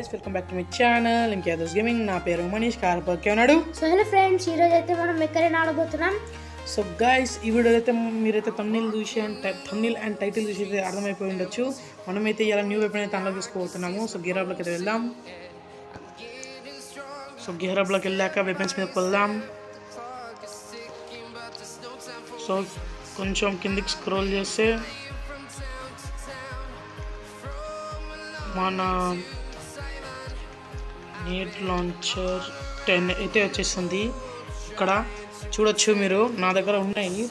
guys, welcome back to my channel MKAdars Gaming. నా పేరు మనీష్ కార్పర్కే ఉన్నాడు. సో హలో ఫ్రెండ్స్, ఈ రోజు అయితే మనం మెక్కరేన్ ఆడబోతున్నాం. సో గైస్, ఈ వీడియో అయితే మీరైతే థంబ్నెయిల్ అండ్ టైటిల్ చూసి అయితే అర్థమైపోయి ఉండొచ్చు. మనమైతే ఇలా న్యూ వెపన్ అయితే అన్లాక్ చేసుకోబోతున్నాము. సో గేర్ అప్లోకి అయితే వెళ్దాం. సో గేర్ అప్లోకి వెళ్ళాక వెపన్స్ మీద వెళ్దాం. సో కొంచెం కిందికి స్క్రోల్ చేస్తే మన నీట్ లాంచర్ 10 అయితే వచ్చేసింది. ఇక్కడ చూడొచ్చు మీరు, నా దగ్గర ఉన్నాయి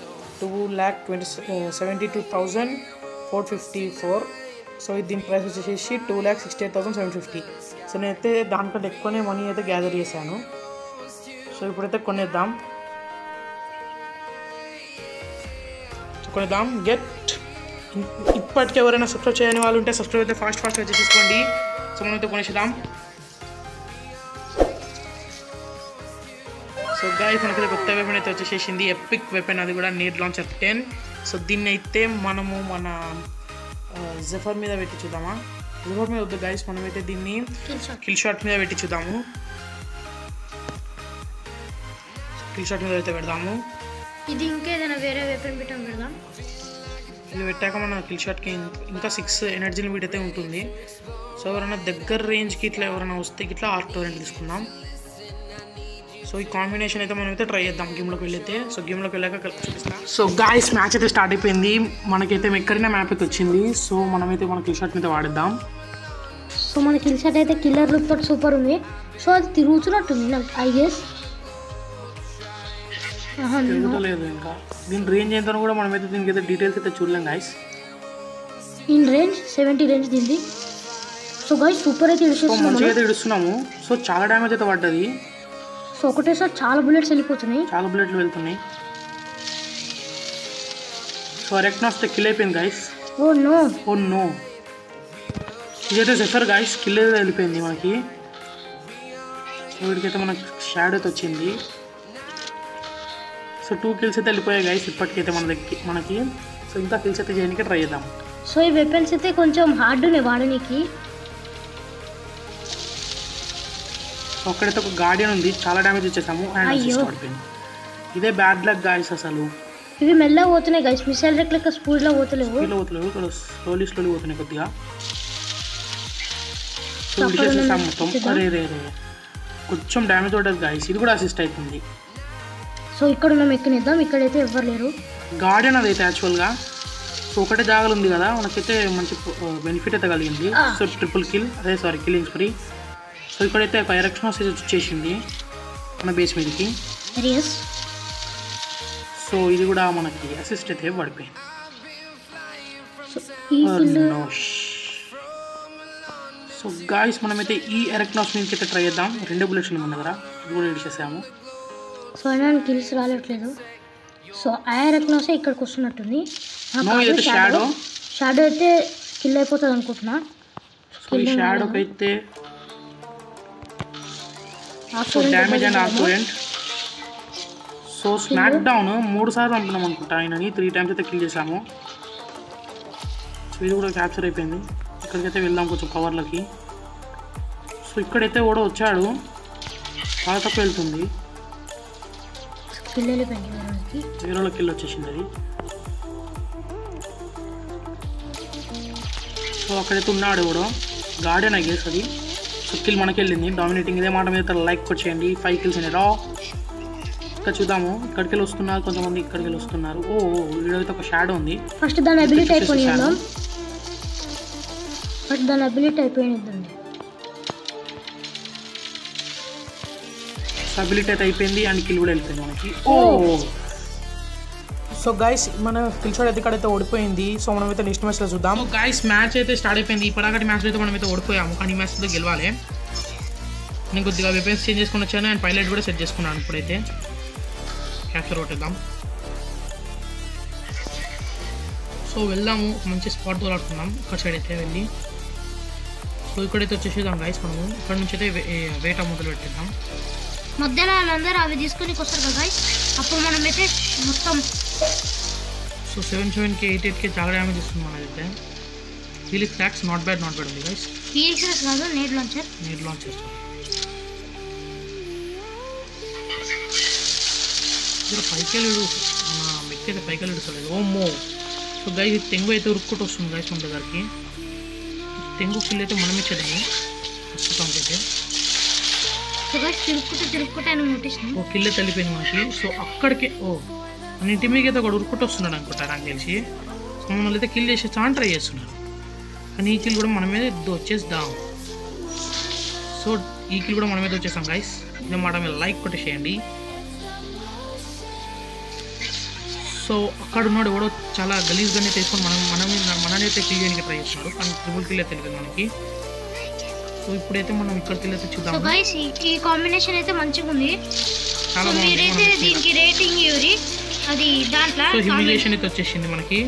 2,72,454. సో దీని ప్రైస్ వచ్చేసి 2,68,750. సో నేనైతే దానికంటే ఎక్కువనే మనీ అయితే గ్యాదర్ చేశాను. సో ఇప్పుడైతే కొనేద్దాం. గెట్. ఇప్పటికి ఎవరైనా సబ్స్క్రైబ్ చేయని వాళ్ళు ఉంటే సబ్స్క్రైబ్ అయితే ఫాస్ట్గా చేసేసుకోండి. సో మనమైతే కొనేసేద్దాం. సో గైస్, మనకైతే కొత్త వెపన్ అయితే వచ్చేసేసింది, ఎపిక్ వెపన్, అది కూడా నీట్ లాంచర్ 10. సో దీన్ని అయితే మనము మన జెఫర్ మీద పెట్టి చూద్దామా? జెఫర్ మీద వద్దు గైస్, మనమైతే దీన్ని కిల్ షాట్ మీద పెట్టి చూద్దాము. కిల్ షాట్ మీద అయితే పెడదాము. ఇది ఇంకేదైనా వేరే వెపన్ పెడదాం. ఇది పెట్టాక మన కిల్ షాట్కి ఇంకా 6 ఎనర్జీ లిమిట్ అయితే ఉంటుంది. సో ఎవరైనా దగ్గర రేంజ్కి ఇట్లా ఎవరైనా వస్తే ఇట్లా ఆర్టోరెంట్ తీసుకుందాం. సో ఈ కాంబినేషన్ అయితే మనం అయితే ట్రై చేద్దాం గేమ్లోకి వెళ్ళైతే. సో గేమ్లోకి వెళ్ళాక చూపిస్తాం. సో గాయ్స్, మ్యాచ్ అయితే స్టార్ట్ అయిపోయింది. మనకైతే ఎక్కడైనా మ్యాప్ అయితే వచ్చింది. సో మనమైతే మన కిల్ షాట్ మీద వాడిద్దాం. సో మన కిల్ షాట్ అయితే కిల్లర్ లుక్ తోటి సూపర్ ఉంది. సో అది తిరుగుతున్నట్టుంది నాకు, ఐ గెస్. తిరుగుతలేదు ఇంకా. దీని రేంజ్ ఎంతో కూడా మనమైతే దీనికి అయితే డీటెయిల్స్ అయితే చూడలేం గాయ్స్. ఇన్ రేంజ్ 70 రేంజ్ దీన్ని. సో గాయ్స్, సూపర్ అయితే మంచిగా అయితే ఇడుస్తున్నాము. సో చాలా డ్యామేజ్ అయితే పడ్డది. సో ఒకటేసారి చాలా బుల్లెట్స్ వెళ్ళిపోతున్నాయి, చాలా బుల్లెట్లు వెళ్తున్నాయి. సో రెక్నాస్ కిల్ అయిపోయింది గాయ్స్. Oh no. ఇదైతే జెఫర్ గాయ్స్, కిల్ అయితే వెళ్ళిపోయింది మనకి. సో వీడికైతే మనకి షాడో అయితే వచ్చింది. సో 2 కిల్స్ అయితే వెళ్ళిపోయాయి గాయ్స్ ఇప్పటికైతే మనకి. సో ఇంకా కిల్స్ అయితే చేయడానికి ట్రై చేద్దాం. సో ఈ వెపన్స్ అయితే కొంచెం హార్డ్ ఉన్నాయి వాడడానికి. ఒక్కడైతే ఒక గార్డియన్ ఉంది, చాలా డ్యామేజ్ ఇచ్చేసాము అండ్ అసిస్ట్ పడిపోయింది. ఇదే బ్యాడ్ లక్ గాయ్స్ అసలు. ఇవి మెల్లగా పోతున్నాయి గాయ్స్, మిసైల్ రెక్ లెక్క స్పీడ్లో పోతలేవు. స్లోలీ పోతున్నాయి కొద్దిగా. సో విడిచేసేసాము మొత్తం. రే కొంచెం డ్యామేజ్ పడ్డది గాయ్స్. ఇది కూడా అసిస్ట్ అవుతుంది. సో ఇక్కడ మనం ఎక్కనిద్దాం. ఇక్కడైతే ఎవ్వరు లేరు. గార్డియన్ అదైతే యాక్చువల్గా. సో ఒకటే జాగాలు ఉంది కదా, మనకైతే మంచి బెనిఫిట్ అయితే కలిగింది. So triple kill, killing spree. So ఇక్కడైతే ఒక ఎరెక్షన్ వచ్చేసింది మన బేస్ మీదకి. సో ఇది కూడా మనకి అసిస్ట్ అయితే పడిపోయింది. సో గాయ్స్, మనమైతే ఈ ఎరెక్నాస్ నుంచి అయితే ట్రై చేద్దాం. 2 బుల్లెట్స్ మన దగ్గర, ఇది కూడా ఇడిచేసాము. సో అయినా కిల్స్ రావట్లేదు. సో ఆ ఎరెక్నాసే ఇక్కడికి వస్తున్నట్టుంది. షాడో అయితే కిల్ అయిపోతుంది అనుకుంటున్నా. షాడోకి అయితే డ్యామేజ్ అండ్ ఆర్టోరెంట్. సో స్మాక్ డౌన్ 3 సార్లు అనుకున్నాం అనుకుంటా. ఆయనని 3 టైమ్స్ అయితే కిల్ చేసాము. సో ఇది కూడా క్యాప్చర్ అయిపోయింది. ఇక్కడికైతే వెళ్దాం కొంచెం కవర్లకి. సో ఇక్కడైతే కూడా వచ్చాడు, చాలా తక్కువ వెళ్తుంది. వేరే కిల్ వచ్చేసింది అది. సో అక్కడైతే ఉన్నాడు కూడా గార్డెన్, ఐ గెస్ అది. సో కిల్ మనకి వెళ్ళింది, డామినేటింగ్. ఇదే మాట మీద లైక్ కూడా చేయండి. 5 కిల్స్ అయినాయి రా. ఇక్కడ చూద్దాము, ఇక్కడికి వెళ్ళి వస్తున్నారు కొంతమంది, ఇక్కడికి వెళ్ళి వస్తున్నారు. వీడైతే ఒక షాడో ఉంది. ఫస్ట్ దాని అబిలిటీ అయిపోయింది. అబిలిటీ అయితే అయిపోయింది అండ్ కిల్ కూడా వెళ్ళిపోయింది మనకి. సో గైస్, మన కిల్ షాట్ అయితే ఇక్కడైతే ఓడిపోయింది. సో మనమైతే నెక్స్ట్ మ్యాచ్లో చూద్దాం. గైస్, మ్యాచ్ అయితే స్టార్ట్ అయిపోయింది. ఇప్పటికటి మ్యాచ్లో అయితే మనమైతే ఓడిపోయాము, కానీ ఈ మ్యాచ్లో గెలవాలి. నేను కొద్దిగా వెపన్స్ చేంజ్ చేసుకుని వచ్చాను అండ్ పైలట్ కూడా సెట్ చేసుకున్నాను. ఇప్పుడైతే క్యాప్చర్ కొట్టేద్దాం. సో వెళ్దాము, మంచి స్పాట్ తోలాడుకుందాం. ఇక్కడ సైడ్ అయితే వెళ్ళి సో ఇక్కడైతే వచ్చేసేద్దాం గైస్. మనము ఇక్కడ నుంచి అయితే వేట మొదలు పెట్టేద్దాం. మధ్యలో వాళ్ళందరూ అవి తీసుకొని వస్తారు కదా గైస్, అప్పుడు మనమైతే మొత్తం. సో 7-7కి 8-8కి చాలా డ్యామేజ్ ఇస్తుంది మనదైతే. హీలిక్స్ ట్యాక్స్ నాట్ బ్యాడ్ ఉంది గైస్. హీలిక్స్ కాదు, నేడ్ లాంచర్. పైకి వెళ్ళాడు మన మెక్కి అయితే పైకి వెళ్ళాడు. ఓమ్మో. సో గైస్ ఇది తెంగు అయితే ఉరుక్కుంటూ వస్తుంది గైస్ మన దగ్గరికి. తెంగు కిల్ అయితే మనం ఇచ్చేదాము ప్రస్తుతానికి అయితే. తిరుక్కుంటే ఓ కిల్ అయితే వెళ్ళిపోయింది మనకి. సో అక్కడికే మన ఇంటి మీదకి అయితే ఒకటి ఉరుక్కుంటూ వస్తున్నాడు అనుకుంటా నాకు తెలిసి. సో మమ్మల్ని అయితే కిల్ చేసి చాలా ట్రై చేస్తున్నారు, కానీ ఈ కిల్ కూడా మన మీద వచ్చేద్దాం. సో ఈ కిల్ కూడా మన మీద వచ్చేసాం గైస్. ఇదే మాట మీద లైక్ కొట్టేసేయండి. సో అక్కడ ఉన్నాడు ఎవడో చాలా గలీజ్గానే తీసుకొని మననైతే కిల్ చేయడానికి ట్రై చేస్తున్నాడు, కానీ ట్రిపుల్ కిల్ అయితే తెలియదు మనకి. సో ఇప్పుడైతే మనం ఇక్కడికి వెళ్ళి చూద్దాం. సో గైస్ ఈ కాంబినేషన్ అయితే మంచిగా ఉంది. చాలా మీరైతే దీనికి రేటింగ్ ఇవ్వరి. అది దాంట్లో సో హ్యూమిలియేషన్ అయితే వచ్చేసింది మనకి.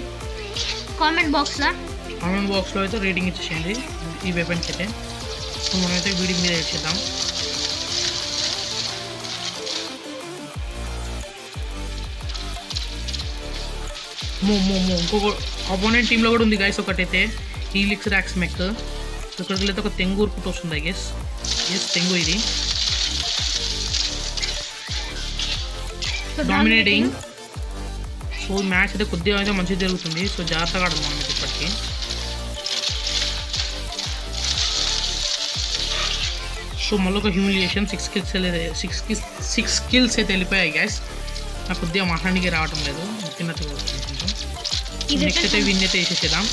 కామెంట్ బాక్స్లో అయితే రేటింగ్ ఇచ్చేసింది ఈ వెపన్కి అయితే. సో మనమైతే వీడియో మీద ఇచ్చేద్దాం. ఇంకొక అపోనెంట్ టీంలో కూడా ఉంది గైస్ ఒకటైతే హీలిక్స్ ర్యాక్స్ మెక్. సో ఇక్కడికి వెళ్తే ఒక తెంగు ఉరుకుతూ వస్తుంది ఐ గెస్. తెంగు ఇది డామినేటింగ్. సో మ్యాచ్ అయితే కొద్దిగా అయితే మంచిగా జరుగుతుంది. సో జాగ్రత్తగా ఆడదు మనం అయితే ఇప్పటికీ. సో మళ్ళీ ఒక హ్యూమిలియేషన్ 6 kills అయితే వెళ్ళిపోయాయి గ్యాస్. నాకు కొద్దిగా మాట్లాడానికి రావటం లేదు, చిన్నట్టు. నెక్స్ట్ అయితే విన్ అయితే వేసేసేద్దాం.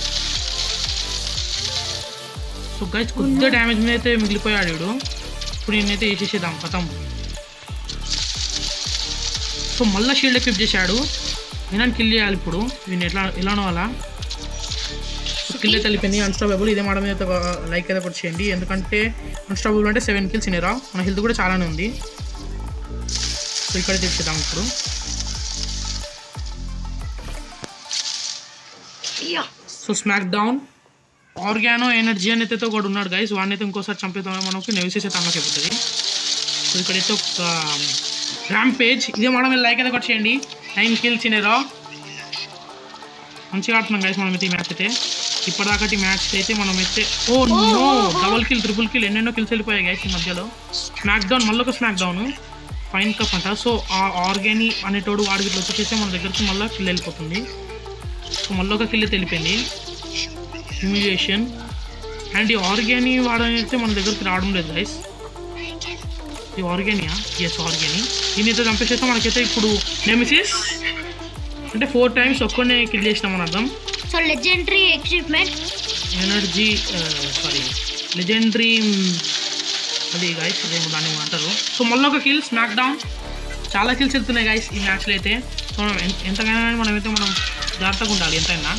సో గైస్ కొద్దిగా డ్యామేజ్ మీద అయితే మిగిలిపోయాడు వీడు. ఇప్పుడు నేనైతే వేసేసేద్దాం కథం. సో మళ్ళీ షీల్డ్ ఎక్విప్ చేశాడు. నేను కిల్ చేయాలి ఇప్పుడు వీడిని ఎలానో అలా. కిల్ అయితే వెళ్ళిపోయింది. అన్స్టాపబుల్. ఇదే మాట మీద లైక్ అయితే కూడా చేయండి, ఎందుకంటే అన్స్టాపబుల్ అంటే 7 kills ఇనేరా. మన హెల్త్ కూడా చాలానే ఉంది. సో ఇక్కడ తెచ్చేద్దాం ఇప్పుడు. So smack down organo energy అని అయితే ఒకటి ఉన్నాడు గైస్. వాడిని అయితే ఇంకోసారి చంపేద్దాం మనకు నెవిసేస్ అయితే అమ్మకి అయిపోతుంది. సో ఇక్కడైతే ఒక ర్యాంపేజ్. ఇదే మాట మీద లైక్ అయితే కూడా చేయండి. 9 kills ఇనేరా. మంచిగా ఆడుతున్నాం గైస్ మనమైతే ఈ మ్యాచ్ అయితే. ఇప్పటిదాకా ఈ మ్యాచ్ అయితే మనమైతే డబుల్ కిల్ ట్రిపుల్ కిల్ ఎన్నెన్నో కిల్స్ వెళ్ళిపోయాయి గైస్ ఈ మధ్యలో. స్మాక్ డౌన్ మళ్ళీ ఒక స్మాక్ డౌన్ ఫైన్ కప్ అంట. సో ఆ ఆర్గానీ అనేటోడు వాడికి ఇట్లా వచ్చేస్తే మన దగ్గరికి మళ్ళీ కిల్ వెళ్ళిపోతుంది. సో మళ్ళీ ఒక కిల్ అయితే వెళ్ళిపోయింది. హ్యూమిలియేషన్. అండ్ ఈ ఆర్గానీ వాడనైతే మన దగ్గరికి రావడం లేదు గైస్. ఈ ఆర్గానియా? ఎస్ ఆర్గానీ. దీనైతే చంపేసేస్తే మనకైతే ఇప్పుడు నెమిసిస్ అంటే 4 times ఒక్కనే కిల్ చేసినామని అర్థం. So legendary equipment energy legendary అది గైస్, అదే దాన్ని అంటారు. సో మళ్ళీ ఒక కిల్ స్మాక్ డౌన్. చాలా కిల్స్ వెళ్తున్నాయి గైస్ ఈ మ్యాచ్లో అయితే. సో ఎంతకైనా మనం జాగ్రత్తగా ఉండాలి ఎంతైనా.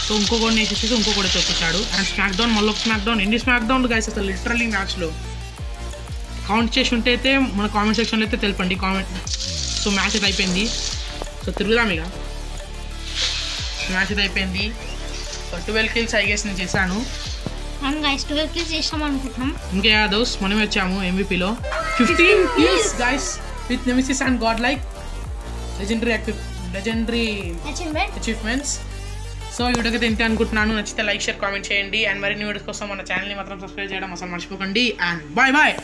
సో ఇంకొకటి వేసేసి ఇంకొకటి అయితే వచ్చేసాడు. అండ్ స్మాక్ డౌన్ మళ్ళీ ఒక స్మాక్ డౌన్. ఎన్ని స్మాక్ డౌన్ గైస్ అసలు లిటరల్లీ మ్యాచ్లో కౌంట్ చేసి ఉంటే అయితే మన కామెంట్ సెక్షన్లో అయితే తెలపండి కామెంట్. సో మ్యాచ్ అయితే అయిపోయింది. సో తిరుగుదాం ఇక. మ్యాచ్ అయితే అయిపోయింది. 12 kills ఐ గెస్ నేను చేశాను. 12 kills చేసాం అనుకుంటున్నాం. ఇంకే యాదవ్స్ మనం వచ్చాము MVP లో 15 kills guys with nemesis and god like legendary achievements. So ఈ వీడియోకి అయితే ఇంతే అనుకుంటున్నాను. నచ్చితే లైక్ షేర్ కామెంట్ చేయండి. అండ్ మరిన్ని వీడియోస్ కోసం మన ఛానల్ని మాత్రం సబ్స్క్రైబ్ చేయడం అసలు మర్చిపోకండి. And bye.